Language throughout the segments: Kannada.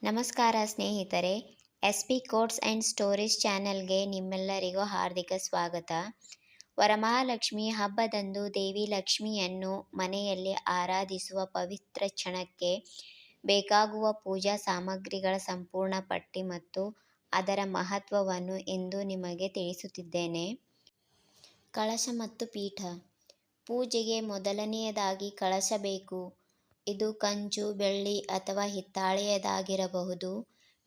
ನಮಸ್ಕಾರ ಸ್ನೇಹಿತರೆ, S P quotes and stories ಚಾನೆಲ್ಗೆ ನಿಮ್ಮೆಲ್ಲರಿಗೂ ಹಾರ್ದಿಕ ಸ್ವಾಗತ. ವರಮಹಾಲಕ್ಷ್ಮಿ ಹಬ್ಬದಂದು ದೇವಿ ಲಕ್ಷ್ಮಿಯನ್ನು ಮನೆಯಲ್ಲಿ ಆರಾಧಿಸುವ ಪವಿತ್ರ ಕ್ಷಣಕ್ಕೆ ಬೇಕಾಗುವ ಪೂಜಾ ಸಾಮಗ್ರಿಗಳ ಸಂಪೂರ್ಣ ಪಟ್ಟಿ ಮತ್ತು ಅದರ ಮಹತ್ವವನ್ನು ಇಂದು ನಿಮಗೆ ತಿಳಿಸುತ್ತಿದ್ದೇನೆ. ಕಳಶ ಮತ್ತು ಪೀಠ. ಪೂಜೆಗೆ ಮೊದಲನೆಯದಾಗಿ ಕಳಶ ಬೇಕು. ಇದು ಕಂಚು, ಬೆಳ್ಳಿ ಅಥವಾ ಹಿತ್ತಾಳೆಯದಾಗಿರಬಹುದು.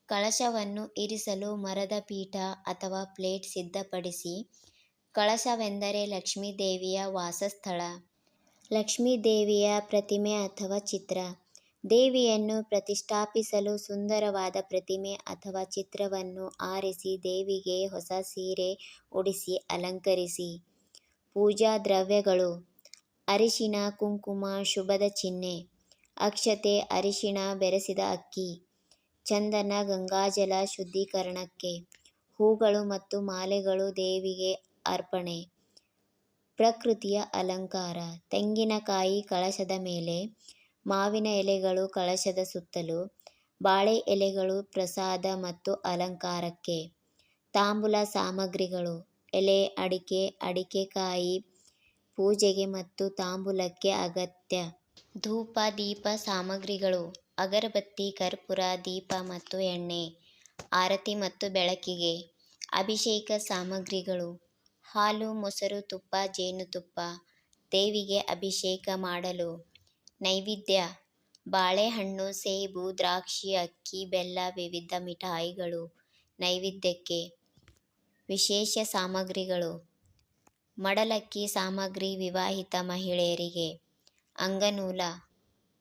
ಕಳಶವನ್ನು ಇರಿಸಲು ಮರದ ಪೀಠ ಅಥವಾ ಪ್ಲೇಟ್ ಸಿದ್ಧಪಡಿಸಿ. ಕಳಶವೆಂದರೆ ಲಕ್ಷ್ಮೀ ದೇವಿಯ ವಾಸಸ್ಥಳ. ಲಕ್ಷ್ಮೀ ದೇವಿಯ ಪ್ರತಿಮೆ ಅಥವಾ ಚಿತ್ರ. ದೇವಿಯನ್ನು ಪ್ರತಿಷ್ಠಾಪಿಸಲು ಸುಂದರವಾದ ಪ್ರತಿಮೆ ಅಥವಾ ಚಿತ್ರವನ್ನು ಆರಿಸಿ ದೇವಿಗೆ ಹೊಸ ಸೀರೆ ಉಡಿಸಿ ಅಲಂಕರಿಸಿ. ಪೂಜಾ ದ್ರವ್ಯಗಳು: ಅರಿಶಿನ, ಕುಂಕುಮ ಶುಭದ ಚಿಹ್ನೆ, ಅಕ್ಷತೆ, ಅರಿಶಿಣ ಬೆರೆಸಿದ ಅಕ್ಕಿ, ಚಂದನ, ಗಂಗಾಜಲ ಶುದ್ಧೀಕರಣಕ್ಕೆ, ಹೂಗಳು ಮತ್ತು ಮಾಲೆಗಳು ದೇವಿಗೆ ಅರ್ಪಣೆ. ಪ್ರಕೃತಿಯ ಅಲಂಕಾರ: ತೆಂಗಿನಕಾಯಿ ಕಳಶದ ಮೇಲೆ, ಮಾವಿನ ಎಲೆಗಳು ಕಳಶದ ಸುತ್ತಲೂ, ಬಾಳೆ ಎಲೆಗಳು ಪ್ರಸಾದ ಮತ್ತು ಅಲಂಕಾರಕ್ಕೆ. ತಾಂಬೂಲ ಸಾಮಗ್ರಿಗಳು: ಎಲೆ, ಅಡಿಕೆ, ಅಡಿಕೆಕಾಯಿ ಪೂಜೆಗೆ ಮತ್ತು ತಾಂಬೂಲಕ್ಕೆ ಅಗತ್ಯ. ಧೂಪ, ದೀಪ ಸಾಮಗ್ರಿಗಳು: ಅಗರಬತ್ತಿ, ಕರ್ಪೂರ, ದೀಪ ಮತ್ತು ಎಣ್ಣೆ. ಆರತಿ ಮತ್ತು ಬೆಳಕಿಗೆ. ಅಭಿಷೇಕ ಸಾಮಗ್ರಿಗಳು: ಹಾಲು, ಮೊಸರು, ತುಪ್ಪ, ಜೇನುತುಪ್ಪ. ದೇವಿಗೆ ಅಭಿಷೇಕ ಮಾಡಲು. ನೈವೇದ್ಯ: ಬಾಳೆಹಣ್ಣು, ಸೇಬು, ದ್ರಾಕ್ಷಿ, ಅಕ್ಕಿ, ಬೆಲ್ಲ, ವಿವಿಧ ಮಿಠಾಯಿಗಳು ನೈವೇದ್ಯಕ್ಕೆ. ವಿಶೇಷ ಸಾಮಗ್ರಿಗಳು: ಮಡಲಕ್ಕಿ ಸಾಮಗ್ರಿ ವಿವಾಹಿತ ಮಹಿಳೆಯರಿಗೆ. ಅಂಗನೂಲ,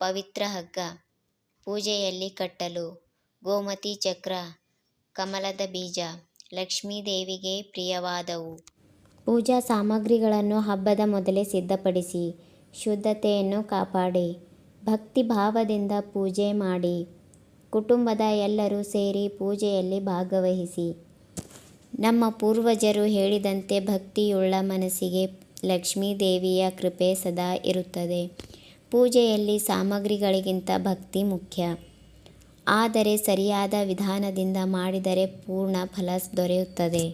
ಪವಿತ್ರ ಹಗ್ಗ, ಪೂಜೆಯಲ್ಲಿ ಕಟ್ಟಲು. ಗೋಮತಿ ಚಕ್ರ, ಕಮಲದ ಬೀಜ, ಲಕ್ಷ್ಮೀ ದೇವಿಗೆ ಪ್ರಿಯವಾದವು. ಪೂಜಾ ಸಾಮಗ್ರಿಗಳನ್ನು ಹಬ್ಬದ ಮೊದಲೇ ಸಿದ್ಧಪಡಿಸಿ ಶುದ್ಧತೆಯನ್ನು ಕಾಪಾಡಿ ಭಕ್ತಿ ಭಾವದಿಂದ ಪೂಜೆ ಮಾಡಿ. ಕುಟುಂಬದ ಎಲ್ಲರೂ ಸೇರಿ ಪೂಜೆಯಲ್ಲಿ ಭಾಗವಹಿಸಿ. ನಮ್ಮ ಪೂರ್ವಜರು ಹೇಳಿದಂತೆ ಭಕ್ತಿಯುಳ್ಳ ಮನಸ್ಸಿಗೆ ಲಕ್ಷ್ಮೀ ದೇವಿಯ ಕೃಪೆ ಸದಾ ಇರುತ್ತದೆ. ಪೂಜೆಯಲ್ಲಿ ಸಾಮಗ್ರಿಗಳಿಗಿಂತ ಭಕ್ತಿ ಮುಖ್ಯ. ಆದರೆ ಸರಿಯಾದ ವಿಧಾನದಿಂದ ಮಾಡಿದರೆ ಪೂರ್ಣ ಫಲ ದೊರೆಯುತ್ತದೆ.